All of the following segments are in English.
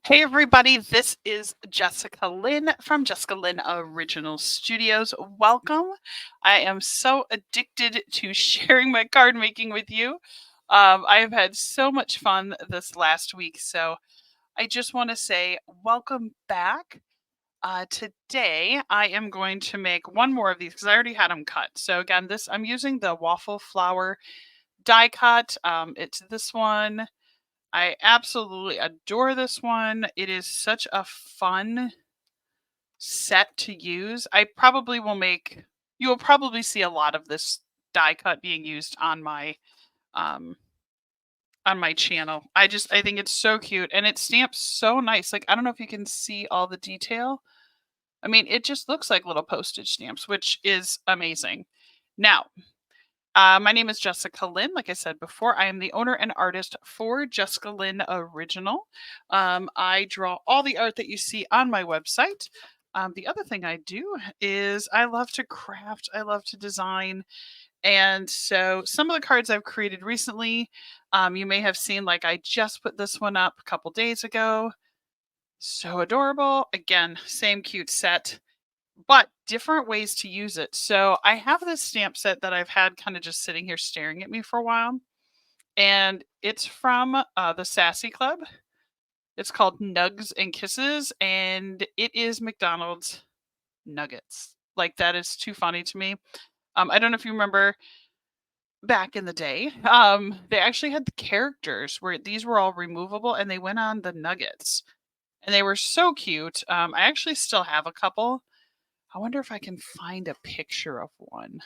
Hey everybody, this is Jessica Lynn from Jessica Lynn Original Studios. Welcome. I am so addicted to sharing my card making with you. I have had so much fun this last week, so I just want to say welcome back. Today I am going to make one more of these because I already had them cut. So again, I'm using the waffle flower die cut. It's this one. I absolutely adore this one. It is such a fun set to use. You will probably see a lot of this die cut being used um on my channel. I think it's so cute and it stamps so nice. Like I don't know if you can see all the detail. I mean, it just looks like little postage stamps, which is amazing. Now, my name is Jessica Lynn. Like I said before, I am the owner and artist for Jessica Lynn Original. I draw all the art that you see on my website. The other thing I do is I love to craft, I love to design. And so some of the cards I've created recently, you may have seen, like I just put this one up a couple days ago. So adorable. Again, same cute set, but different ways to use it. So I have this stamp set that I've had kind of just sitting here staring at me for a while. And it's from the Sassy Club. It's called Nugs and Kisses, and it is McDonald's nuggets. Like, that is too funny to me. I don't know if you remember back in the day, they actually had the characters where these were all removable and they went on the nuggets. And they were so cute. I actually still have a couple. I wonder if I can find a picture of one.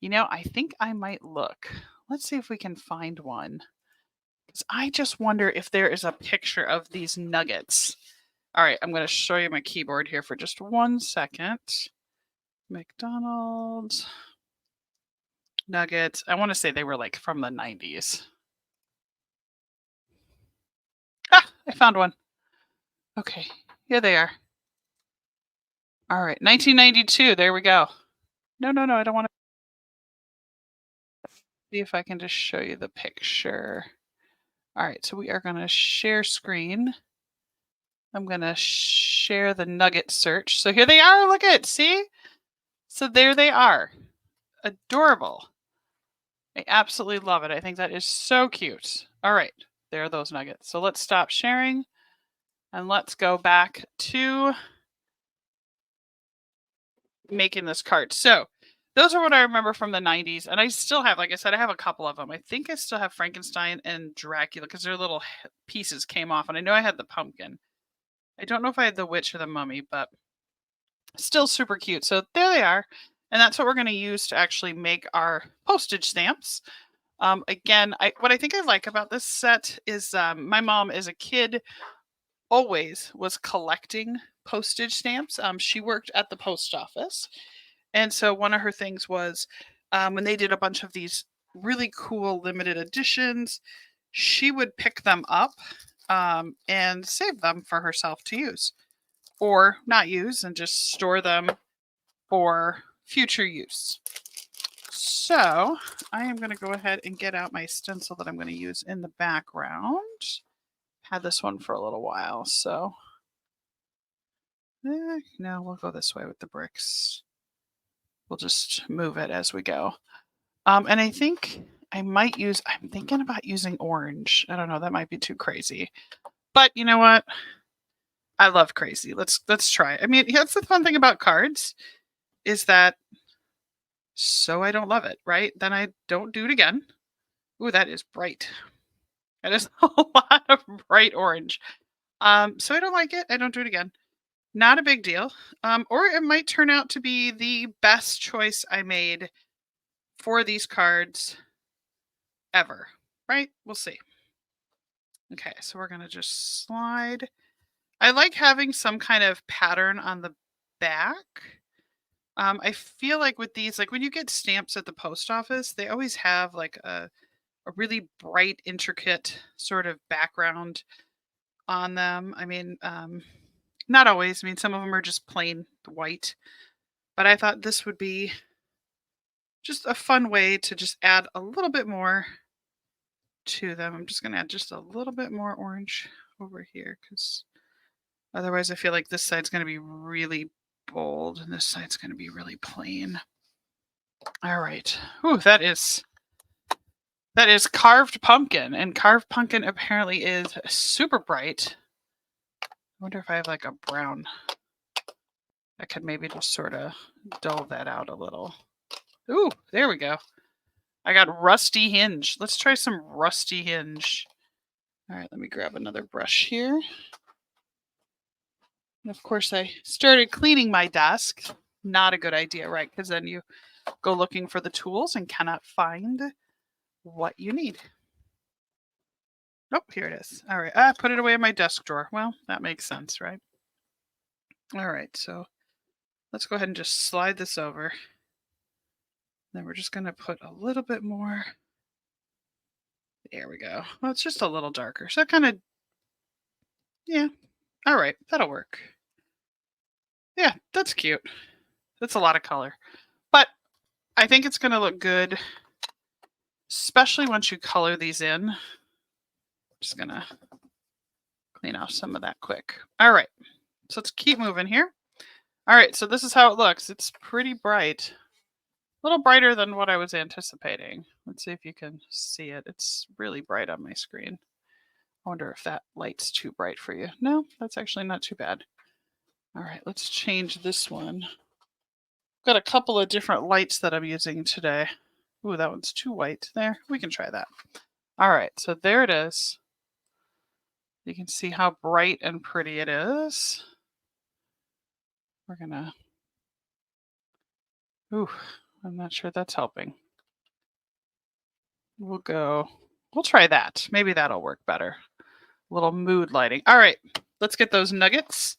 I think I might look. Let's see if we can find one. 'Cause I just wonder if there is a picture of these nuggets. All right, I'm going to show you my keyboard here for just 1 second. McDonald's nuggets. I want to say they were like from the 90s. Ah, I found one. Okay, here they are. All right, 1992. There we go. No, I don't want to see if I can just show you the picture. All right, so we are going to share screen. I'm going to share the nugget search. So here they are. Look at, see? So there they are. Adorable. I absolutely love it. I think that is so cute. All right, there are those nuggets. So let's stop sharing and let's go back to making this card. So those are what I remember from the 90s. And I still have, like I said, I have a couple of them. I think I still have Frankenstein and Dracula because their little pieces came off. And I know I had the pumpkin. I don't know if I had the witch or the mummy, but still super cute. So there they are. And that's what we're going to use to actually make our postage stamps. Again, what I think I like about this set is my mom as a kid always was collecting postage stamps. She worked at the post office. And so one of her things was when they did a bunch of these really cool limited editions, she would pick them up and save them for herself to use or not use and just store them for future use. So I am going to go ahead and get out my stencil that I'm going to use in the background. Had this one for a little while, so no, we'll go this way with the bricks. We'll just move it as we go. And I think I'm thinking about using orange. I don't know, that might be too crazy. But you know what? I love crazy. Let's try. I mean, that's the fun thing about cards is that so I don't love it, right? Then I don't do it again. Ooh, that is bright. That is a lot of bright orange. So I don't like it. I don't do it again. Not a big deal. Or it might turn out to be the best choice I made for these cards ever, right? We'll see. Okay, so we're going to just slide. I like having some kind of pattern on the back. I feel like with these, like when you get stamps at the post office, they always have like a really bright, intricate sort of background on them. I mean, not always. I mean, some of them are just plain white. But I thought this would be just a fun way to just add a little bit more to them. I'm just going to add just a little bit more orange over here because otherwise I feel like this side's going to be really bold and this side's going to be really plain. All right. Ooh, that is carved pumpkin, and carved pumpkin apparently is super bright. I wonder if I have like a brown. I could maybe just sort of dull that out a little. Ooh, there we go. I got rusty hinge. Let's try some rusty hinge. All right, let me grab another brush here. And of course, I started cleaning my desk. Not a good idea, right? Because then you go looking for the tools and cannot find what you need. Oh, here it is. All right, I put it away in my desk drawer. Well, that makes sense, right? All right, so let's go ahead and just slide this over. Then we're just going to put a little bit more. There we go. Well, it's just a little darker. So kind of, yeah. All right, that'll work. Yeah, that's cute. That's a lot of color. But I think it's going to look good, especially once you color these in. Just going to clean off some of that quick. All right, so let's keep moving here. All right, so this is how it looks. It's pretty bright. A little brighter than what I was anticipating. Let's see if you can see it. It's really bright on my screen. I wonder if that light's too bright for you. No, that's actually not too bad. All right, let's change this one. Got a couple of different lights that I'm using today. Ooh, that one's too white. There, we can try that. All right, so there it is. You can see how bright and pretty it is. We're gonna... Ooh, I'm not sure that's helping. We'll try that. Maybe that'll work better. A little mood lighting. All right, let's get those nuggets.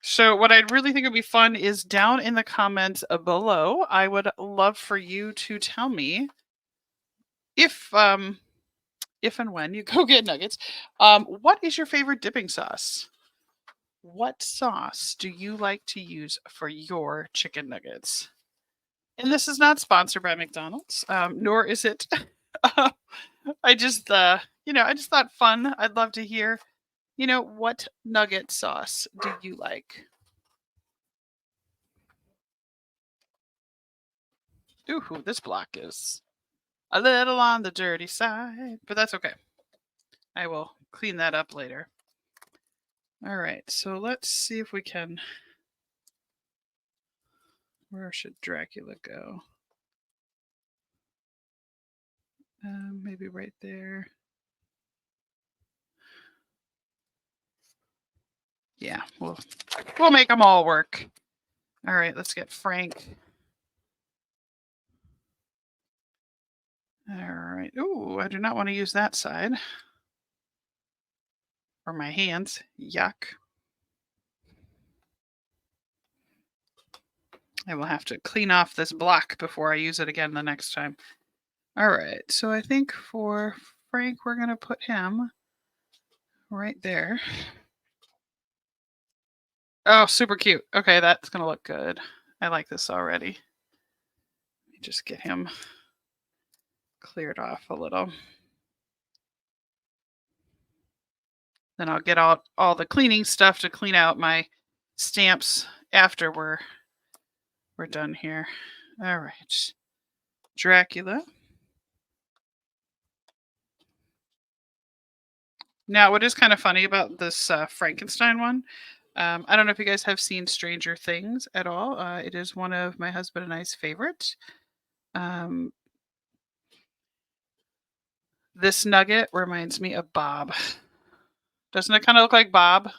So what I'd really think would be fun is down in the comments below, I would love for you to tell me if and when you go get nuggets, what is your favorite dipping sauce? What sauce do you like to use for your chicken nuggets? And this is not sponsored by McDonald's, nor is it. I just, I just thought fun. I'd love to hear, what nugget sauce do you like? Ooh, this block is a little on the dirty side, but that's okay. I will clean that up later. All right, so let's see if we can... Where should Dracula go? Maybe right there. Yeah, we'll make them all work. All right, let's get Frank. All right. Ooh, I do not want to use that side. Or my hands. Yuck. I will have to clean off this block before I use it again the next time. All right, so I think for Frank, we're going to put him right there. Oh, super cute. Okay, that's going to look good. I like this already. Let me just get him cleared off a little. Then I'll get out all the cleaning stuff to clean out my stamps after we're done here. All right. Dracula. Now, what is kind of funny about this Frankenstein one, I don't know if you guys have seen Stranger Things at all. It is one of my husband and I's favorite. This nugget reminds me of Bob. Doesn't it kind of look like Bob?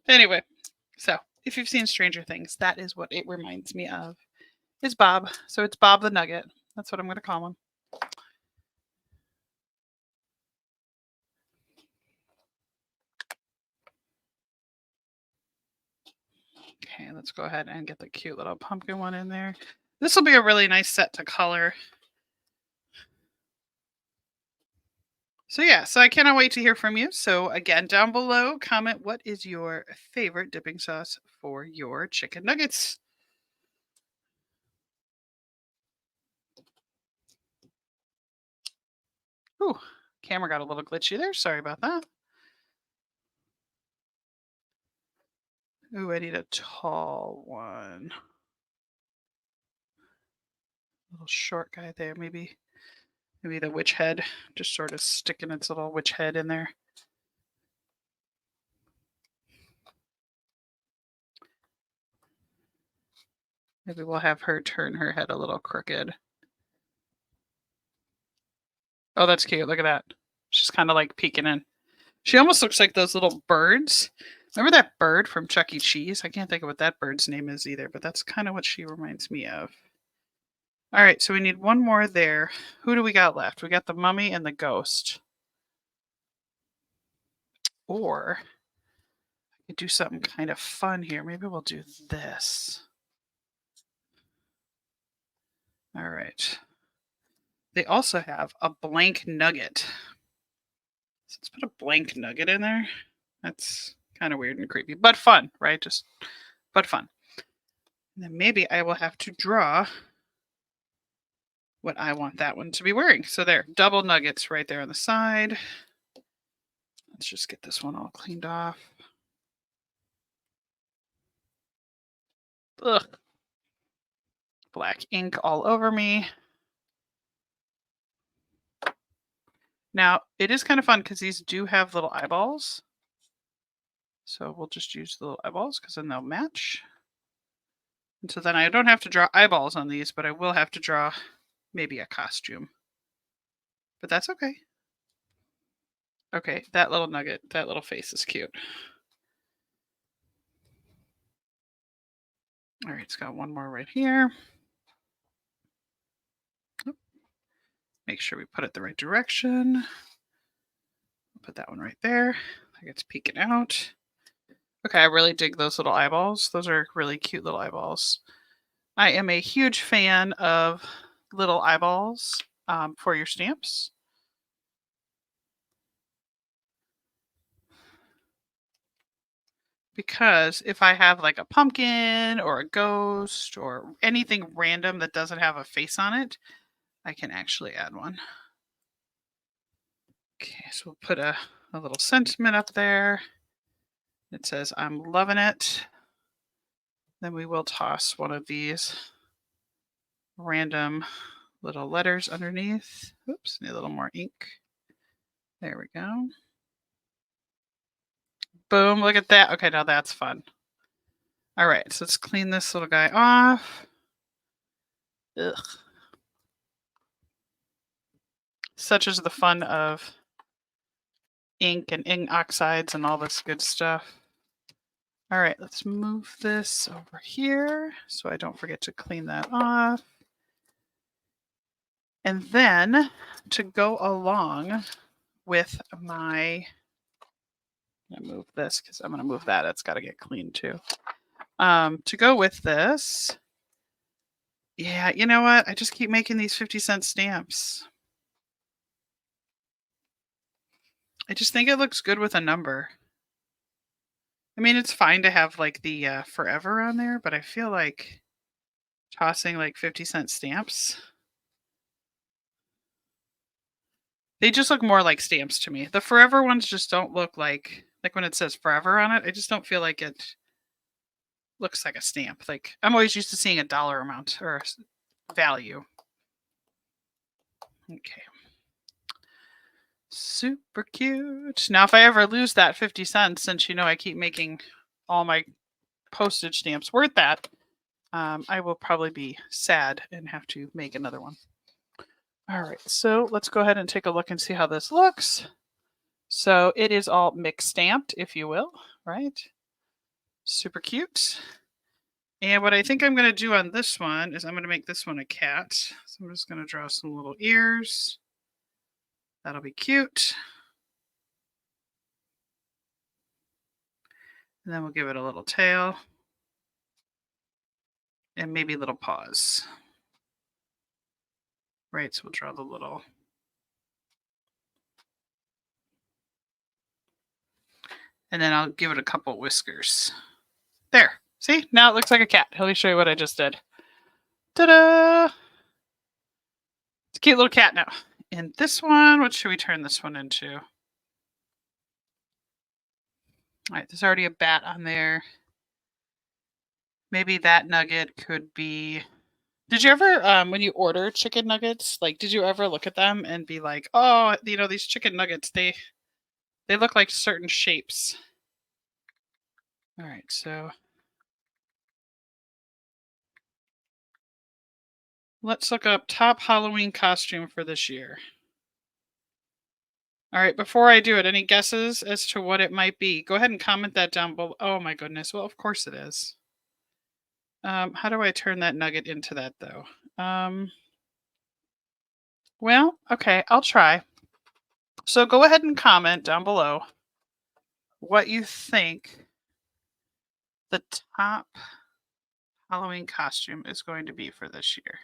Anyway, so if you've seen Stranger Things, that is what it reminds me of. Is Bob. So it's Bob the Nugget. That's what I'm going to call him. Okay, let's go ahead and get the cute little pumpkin one in there. This will be a really nice set to color. So yeah, so I cannot wait to hear from you. So again, down below, comment what is your favorite dipping sauce for your chicken nuggets. Ooh, camera got a little glitchy there. Sorry about that. Ooh, I need a tall one. Little short guy there, maybe the witch head, just sort of sticking its little witch head in there. Maybe we'll have her turn her head a little crooked. Oh, that's cute. Look at that. She's kind of like peeking in. She almost looks like those little birds. Remember that bird from Chuck E. Cheese? I can't think of what that bird's name is either, but that's kind of what she reminds me of. All right, so we need one more there. Who do we got left? We got the mummy and the ghost. Or I could do something kind of fun here. Maybe we'll do this. All right. They also have a blank nugget. So let's put a blank nugget in there. That's kind of weird and creepy, but fun, right? But fun. And then maybe I will have to draw what I want that one to be wearing. So there, double nuggets right there on the side. Let's just get this one all cleaned off. Ugh. Black ink all over me. Now, it is kind of fun because these do have little eyeballs. So we'll just use the little eyeballs because then they'll match. And so then I don't have to draw eyeballs on these, but I will have to draw maybe a costume. But that's okay. Okay, that little nugget, that little face is cute. All right, it's got one more right here. Make sure we put it the right direction. Put that one right there. Like it's peeking out. Okay, I really dig those little eyeballs. Those are really cute little eyeballs. I am a huge fan of little eyeballs for your stamps. Because if I have like a pumpkin or a ghost or anything random that doesn't have a face on it, I can actually add one. Okay, so we'll put a little sentiment up there. It says, I'm loving it. Then we will toss one of these random little letters underneath. Oops, need a little more ink. There we go. Boom, look at that. Okay, now that's fun. All right, so let's clean this little guy off. Ugh. Such is the fun of ink and ink oxides and all this good stuff. All right, let's move this over here so I don't forget to clean that off. And then to go along with my, I'm going to move this because I'm going to move that. It's got to get cleaned too. To go with this, yeah, you know what? I just keep making these 50-cent stamps. I just think it looks good with a number. I mean, it's fine to have like the forever on there, but I feel like tossing like 50-cent stamps, they just look more like stamps to me. The forever ones just don't look like when it says forever on it, I just don't feel like it looks like a stamp. Like I'm always used to seeing a dollar amount or value. Okay. Super cute. Now, if I ever lose that 50 cents, since you know I keep making all my postage stamps worth that, I will probably be sad and have to make another one. All right, so let's go ahead and take a look and see how this looks. So it is all mixed stamped, if you will, right? Super cute. And what I think I'm going to do on this one is I'm going to make this one a cat. So I'm just going to draw some little ears. That'll be cute. And then we'll give it a little tail. And maybe little paws. Right, so we'll draw the little. And then I'll give it a couple whiskers. There. See? Now it looks like a cat. Let me show you what I just did. Ta-da! It's a cute little cat now. in this one. What should we turn this one into? All right, there's already a bat on there. Maybe that nugget could be. Did you ever, when you order chicken nuggets, like, did you ever look at them and be like, oh, these chicken nuggets, they look like certain shapes. All right, so let's look up top Halloween costume for this year. All right, before I do it, any guesses as to what it might be? Go ahead and comment that down below. Oh my goodness. Well, of course it is. How do I turn that nugget into that though? Well, okay, I'll try. So go ahead and comment down below what you think the top Halloween costume is going to be for this year.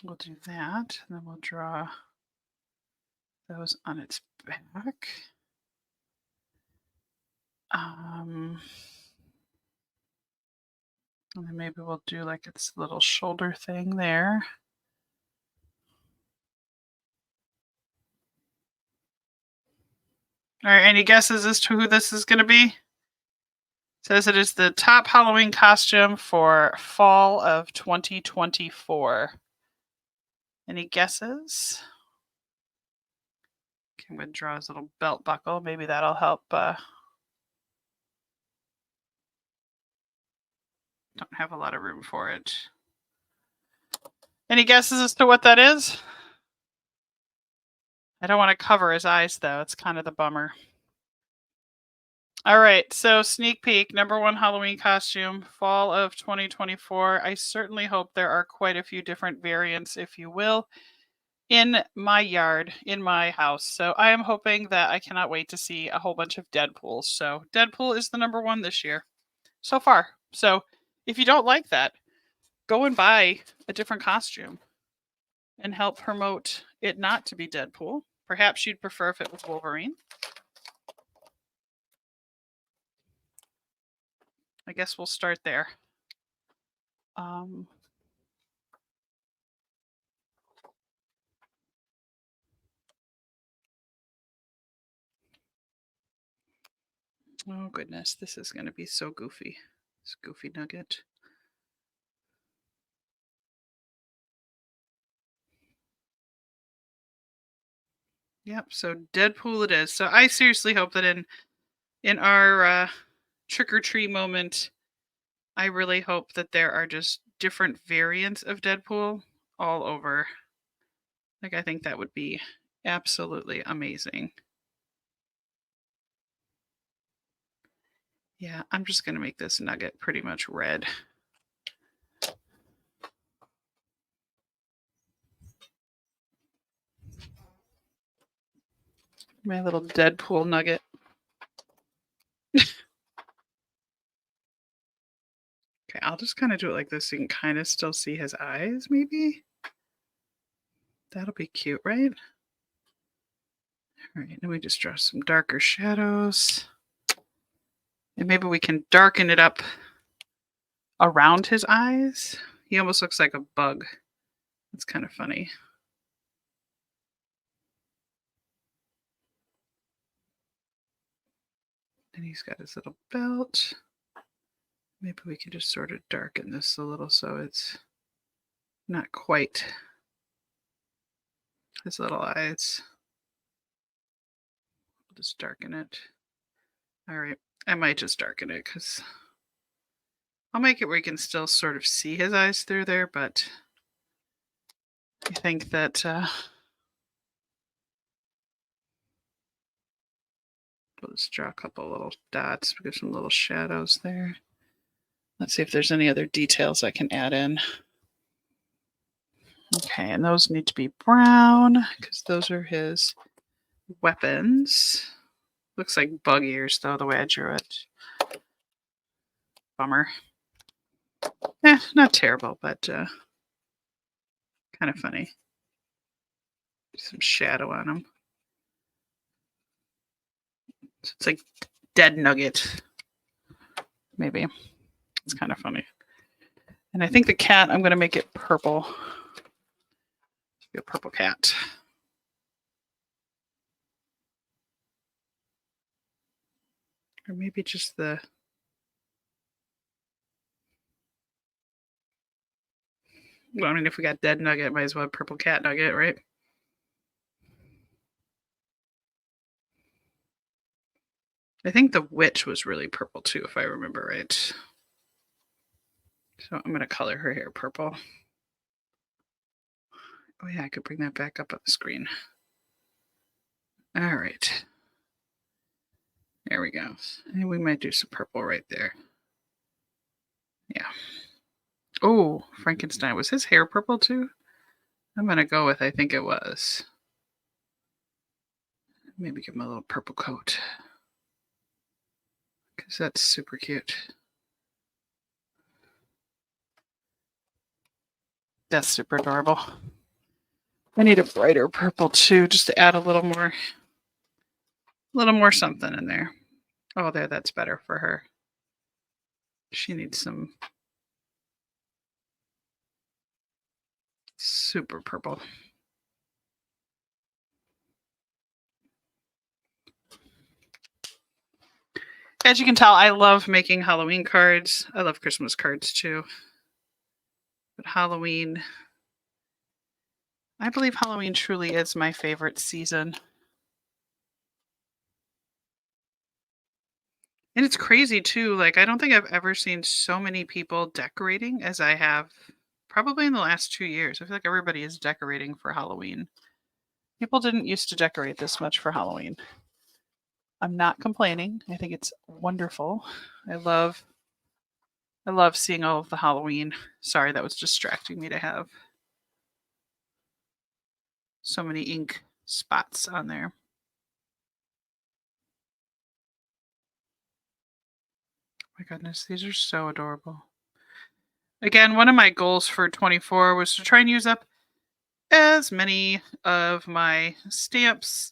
We'll do that, and then we'll draw those on its back. And then maybe we'll do like its little shoulder thing there. All right, any guesses as to who this is going to be? It says it is the top Halloween costume for fall of 2024. Any guesses? Okay, I'm going to draw his little belt buckle. Maybe that'll help. Don't have a lot of room for it. Any guesses as to what that is? I don't want to cover his eyes, though. It's kind of the bummer. All right, so sneak peek, #1 Halloween costume, fall of 2024. I certainly hope there are quite a few different variants, if you will, in my yard, in my house. So I am hoping that I cannot wait to see a whole bunch of Deadpools. So Deadpool is the #1 this year so far. So if you don't like that, go and buy a different costume and help promote it not to be Deadpool. Perhaps you'd prefer if it was Wolverine. I guess we'll start there. Oh, goodness, this is going to be so goofy. This goofy nugget. Yep, so Deadpool it is. So I seriously hope that in our trick or treat moment, I really hope that there are just different variants of Deadpool all over. Like, I think that would be absolutely amazing. Yeah, I'm just going to make this nugget pretty much red. My little Deadpool nugget. Okay, I'll just kind of do it like this so you can kind of still see his eyes, maybe. That'll be cute, right? All right, let me just draw some darker shadows. And maybe we can darken it up around his eyes. He almost looks like a bug. It's kind of funny. And he's got his little belt. Maybe we can just sort of darken this a little so it's not quite his little eyes. We'll just darken it. All right, I might just darken it because I'll make it where you can still sort of see his eyes through there, but I think that we'll just draw a couple little dots, give some little shadows there. Let's see if there's any other details I can add in. Okay, and those need to be brown because those are his weapons. Looks like bug ears, though, the way I drew it. Bummer. Not terrible, but kind of funny. Some shadow on them. So it's like dead nugget. Maybe. It's kind of funny. And I think the cat, I'm going to make it purple. Be a purple cat. Or maybe just the... Well, I mean, if we got dead nugget, might as well have purple cat nugget, right? I think the witch was really purple too, if I remember right. So I'm going to color her hair purple. Oh yeah, I could bring that back up on the screen. All right. There we go. And we might do some purple right there. Yeah. Oh, Frankenstein. Was his hair purple too? I'm going to go with I think it was. Maybe give him a little purple coat. Because that's super cute. That's super adorable. I need a brighter purple too, just to add a little more something in there. Oh, there, that's better for her. She needs some super purple. As you can tell, I love making Halloween cards. I love Christmas cards too. But Halloween, I believe Halloween truly is my favorite season. And it's crazy too. Like, I don't think I've ever seen so many people decorating as I have probably in the last 2 years. I feel like everybody is decorating for Halloween. People didn't used to decorate this much for Halloween. I'm not complaining. I think it's wonderful. I love seeing all of the Halloween. Sorry, that was distracting me to have so many ink spots on there. My goodness, these are so adorable. Again, one of my goals for 24 was to try and use up as many of my stamps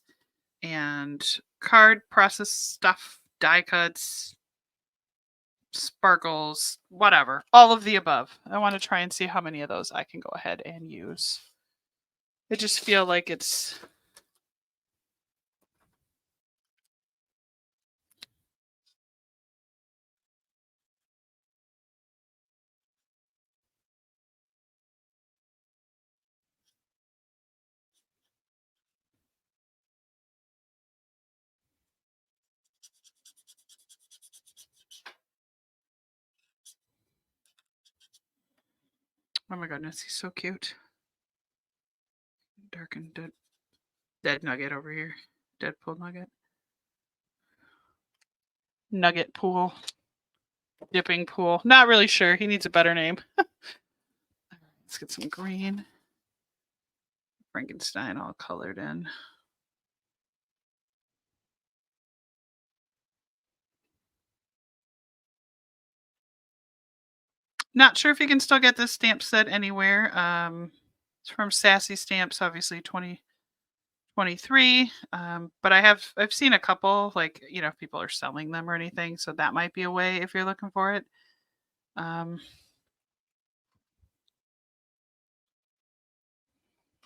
and card process stuff, die cuts, sparkles, whatever, all of the above. I want to try and see how many of those I can go ahead and use. I just feel like it's... Oh my goodness, he's so cute. Dark and dead nugget over here. Deadpool nugget. Nugget pool. Dipping pool. Not really sure. He needs a better name. Let's get some green. Frankenstein all colored in. Not sure if you can still get this stamp set anywhere. It's from Sassy Stamps, obviously 2023. But I've seen a couple, like, if people are selling them or anything, so that might be a way if you're looking for it.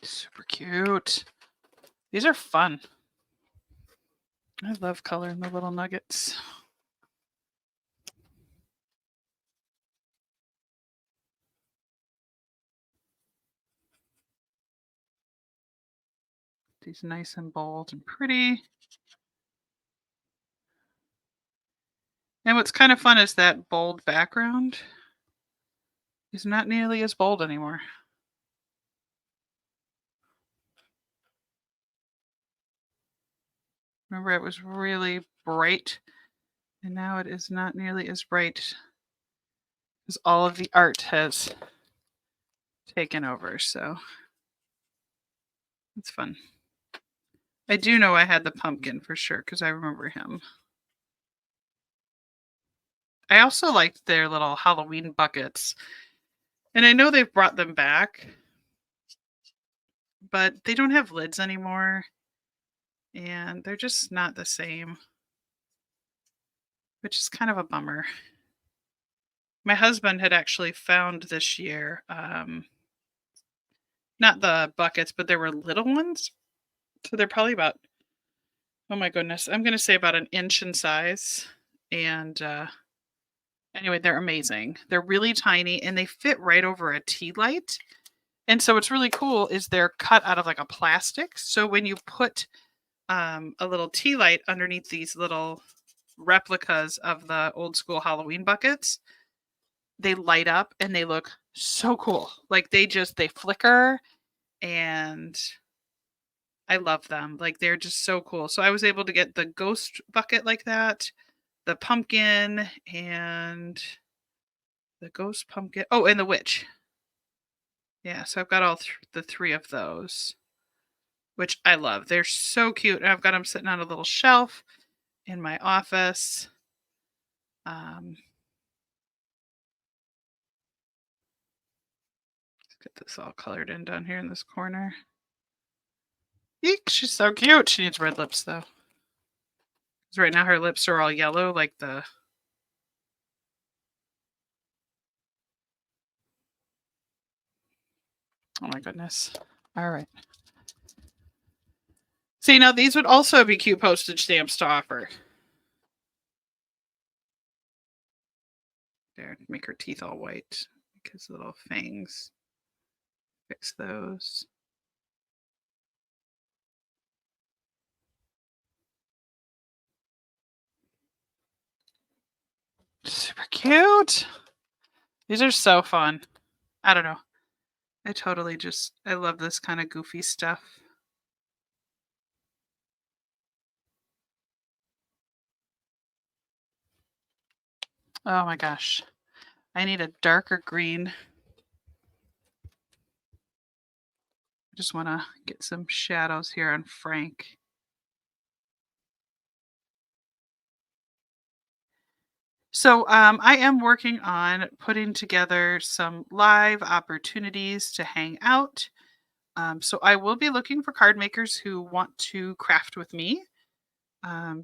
Super cute. These are fun. I love coloring the little nuggets. These nice and bold and pretty. And what's kind of fun is that bold background is not nearly as bold anymore. Remember, it was really bright, and now it is not nearly as bright because all of the art has taken over, so it's fun. I do know I had the pumpkin for sure because I remember him. I also liked their little Halloween buckets, and I know they've brought them back, but they don't have lids anymore, and they're just not the same. which is kind of a bummer. My husband had actually found this year, not the buckets, but there were little ones. So they're probably about, oh my goodness, I'm going to say about an inch in size. And anyway, they're amazing. They're really tiny and they fit right over a tea light. And so what's really cool is they're cut out of like a plastic. So when you put a little tea light underneath these little replicas of the old school Halloween buckets, they light up and they look so cool. Like they flicker, and I love them. Like they're just so cool. So I was able to get the ghost bucket like that, the pumpkin, and the ghost pumpkin. Oh, and the witch. Yeah, so I've got all the three of those, which I love. They're so cute. And I've got them sitting on a little shelf in my office. Let's get this all colored in down here in this corner. Eek, she's so cute. She needs red lips though. Because right now her lips are all yellow like the... Oh my goodness. All right. See, now these would also be cute postage stamps to offer. There, make her teeth all white. Because little fangs. Fix those. Super cute. These are so fun. I don't know. I love this kind of goofy stuff. Oh my gosh. I need a darker green. I just want to get some shadows here on Frank. So I am working on putting together some live opportunities to hang out. So I will be looking for card makers who want to craft with me.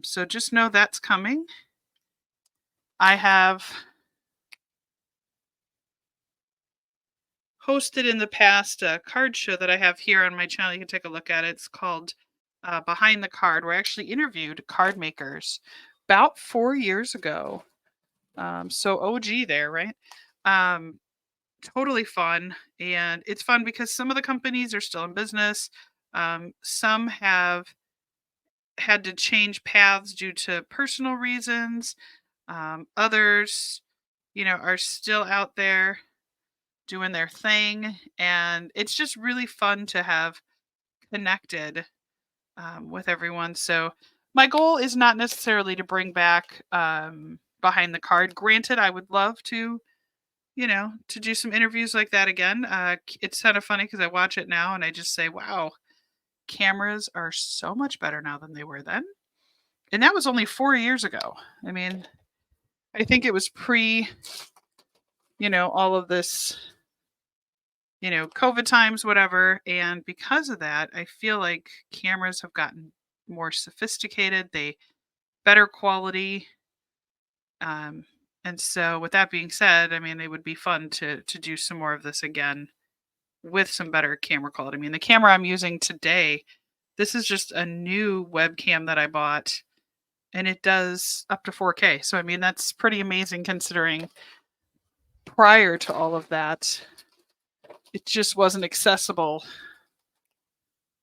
So just know that's coming. I have hosted in the past a card show that I have here on my channel. You can take a look at it. It's called Behind the Card, where I actually interviewed card makers about 4 years ago. So OG there, right? Totally fun. And it's fun because some of the companies are still in business. Some have had to change paths due to personal reasons. Others, are still out there doing their thing. And it's just really fun to have connected with everyone. So my goal is not necessarily to bring back Behind the Card. Granted, I would love to to do some interviews like that again. It's kind of funny because I watch it now and I just say, wow, cameras are so much better now than they were then. And that was only 4 years ago. I mean, I think it was pre, all of this, COVID times, whatever. And because of that, I feel like cameras have gotten more sophisticated, they better quality. And so with that being said, I mean, it would be fun to do some more of this again with some better camera quality. I mean, the camera I'm using today, this is just a new webcam that I bought, and it does up to 4K. So, I mean, that's pretty amazing considering prior to all of that, it just wasn't accessible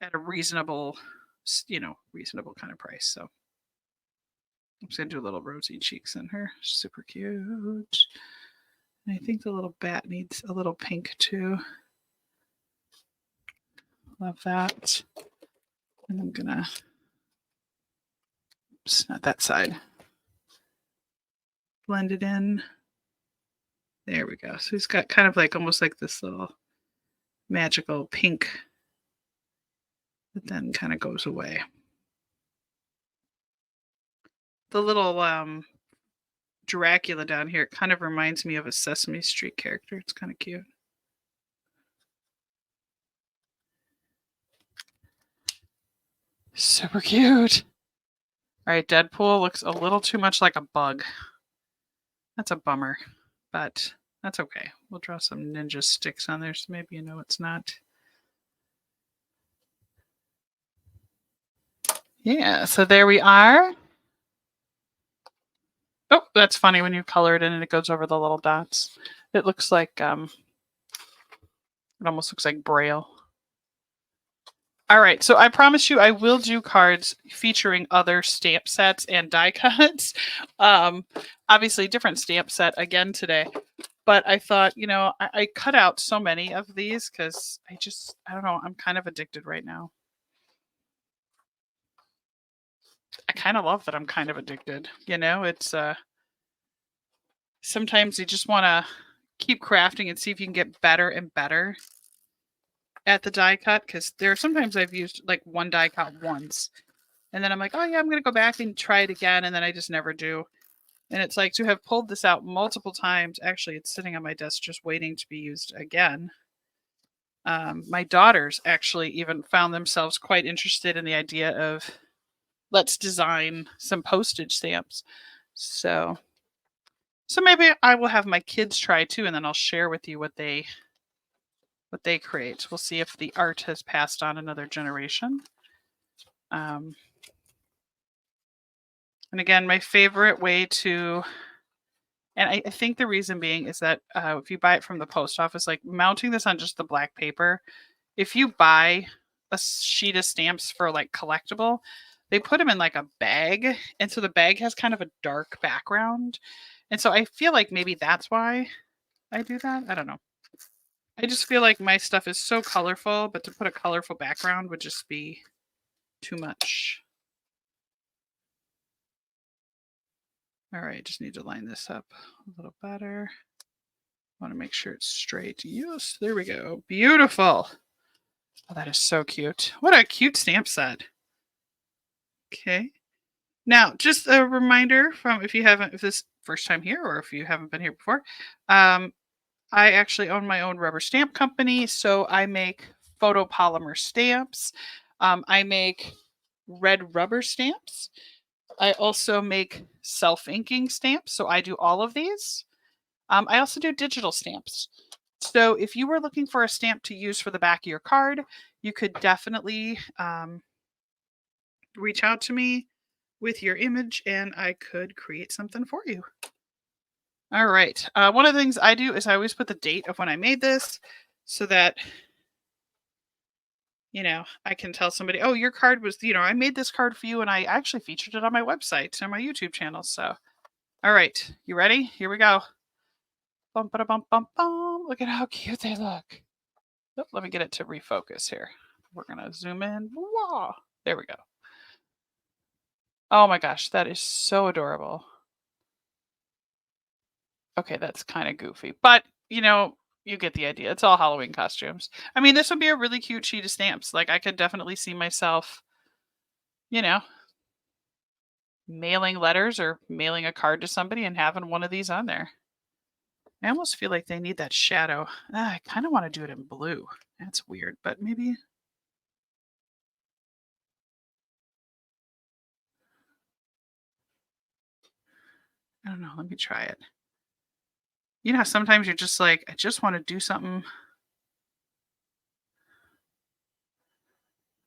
at a reasonable, reasonable kind of price. So I'm just going to do a little rosy cheeks in her. Super cute. And I think the little bat needs a little pink too. Love that. And I'm going to, oops, not that side. Blend it in. There we go. So he's got kind of like almost like this little magical pink that then kind of goes away. The little Dracula down here, it kind of reminds me of a Sesame Street character. It's kind of cute. Super cute. All right, Deadpool looks a little too much like a bug. That's a bummer, but that's okay. We'll draw some ninja sticks on there so maybe you know it's not. Yeah, so there we are. Oh, that's funny when you color it in and it goes over the little dots. It looks like, it almost looks like Braille. All right, so I promise you I will do cards featuring other stamp sets and die cuts. Obviously, different stamp set again today. But I thought, I cut out so many of these because I don't know, I'm kind of addicted right now. I kind of love that I'm kind of addicted. It's sometimes you just want to keep crafting and see if you can get better and better at the die cut, because there are sometimes I've used like one die cut once and then I'm like, oh yeah, I'm going to go back and try it again, and then I just never do. And it's like, to have pulled this out multiple times, actually it's sitting on my desk just waiting to be used again. My daughters actually even found themselves quite interested in the idea of, let's design some postage stamps. So maybe I will have my kids try too, and then I'll share with you what they create. We'll see if the art has passed on another generation. And again, my favorite way to, and I think the reason being is that if you buy it from the post office, like mounting this on just the black paper, if you buy a sheet of stamps for like collectible, they put them in like a bag. And so the bag has kind of a dark background. And so I feel like maybe that's why I do that. I don't know. I just feel like my stuff is so colorful, but to put a colorful background would just be too much. All right, just need to line this up a little better. I want to make sure it's straight. Yes, there we go. Beautiful. Oh, that is so cute. What a cute stamp set. Okay. Now, just a reminder from if this first time here or if you haven't been here before, I actually own my own rubber stamp company. So I make photopolymer stamps. I make red rubber stamps. I also make self-inking stamps. So I do all of these. I also do digital stamps. So if you were looking for a stamp to use for the back of your card, you could definitely reach out to me with your image and I could create something for you. All right. One of the things I do is I always put the date of when I made this so that, I can tell somebody, oh, your card was, I made this card for you and I actually featured it on my website and my YouTube channel. So, all right. You ready? Here we go. Bum, ba, bum, bum, bum. Look at how cute they look. Oh, let me get it to refocus here. We're going to zoom in. Whoa. There we go. Oh my gosh, that is so adorable. Okay, that's kind of goofy, but you get the idea. It's all Halloween costumes. I mean, this would be a really cute sheet of stamps. Like, I could definitely see myself, you know, mailing letters or mailing a card to somebody and having one of these on there. I almost feel like they need that shadow. I kind of want to do it in blue. That's weird, but maybe. I don't know. Let me try it. Sometimes you're just like, I just want to do something.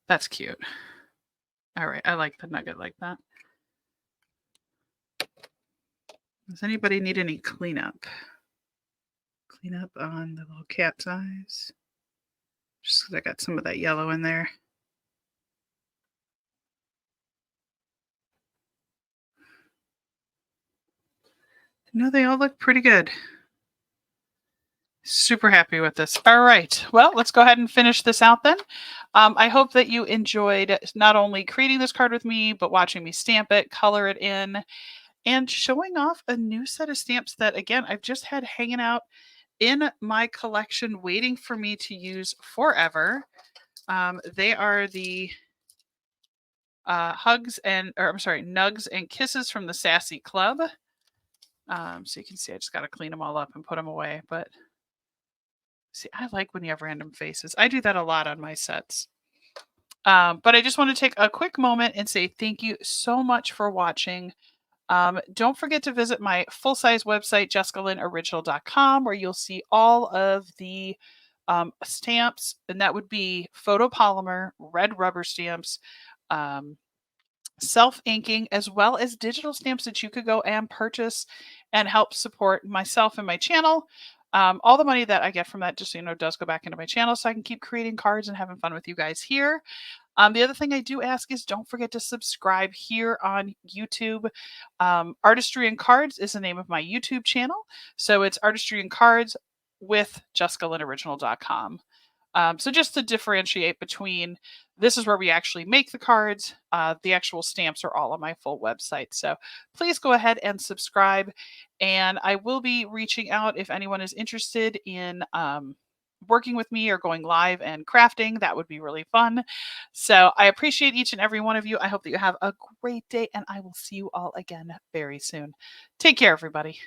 That's cute. All right. I like the nugget like that. Does anybody need any cleanup? Cleanup on the little cat's eyes. Just because I got some of that yellow in there. No, they all look pretty good. Super happy with this. All right. Well, let's go ahead and finish this out then. I hope that you enjoyed not only creating this card with me, but watching me stamp it, color it in, and showing off a new set of stamps that, again, I've just had hanging out in my collection waiting for me to use forever. They are the Nugs and Kisses from the Sassy Club. So you can see I just got to clean them all up and put them away. But see, I like when you have random faces. I do that a lot on my sets. But I just want to take a quick moment and say thank you so much for watching. Don't forget to visit my full-size website, jessicalynnoriginal.com, where you'll see all of the stamps, and that would be photopolymer, red rubber stamps, um, self-inking, as well as digital stamps that you could go and purchase and help support myself and my channel. All the money that I get from that, just so you know, does go back into my channel so I can keep creating cards and having fun with you guys here. The other thing I do ask is don't forget to subscribe here on YouTube. Artistry and Cards is the name of my YouTube channel. So it's Artistry and Cards with JessicaLynnOriginal.com. So just to differentiate between, this is where we actually make the cards. The actual stamps are all on my full website. So please go ahead and subscribe. And I will be reaching out if anyone is interested in working with me or going live and crafting. That would be really fun. So I appreciate each and every one of you. I hope that you have a great day, and I will see you all again very soon. Take care, everybody.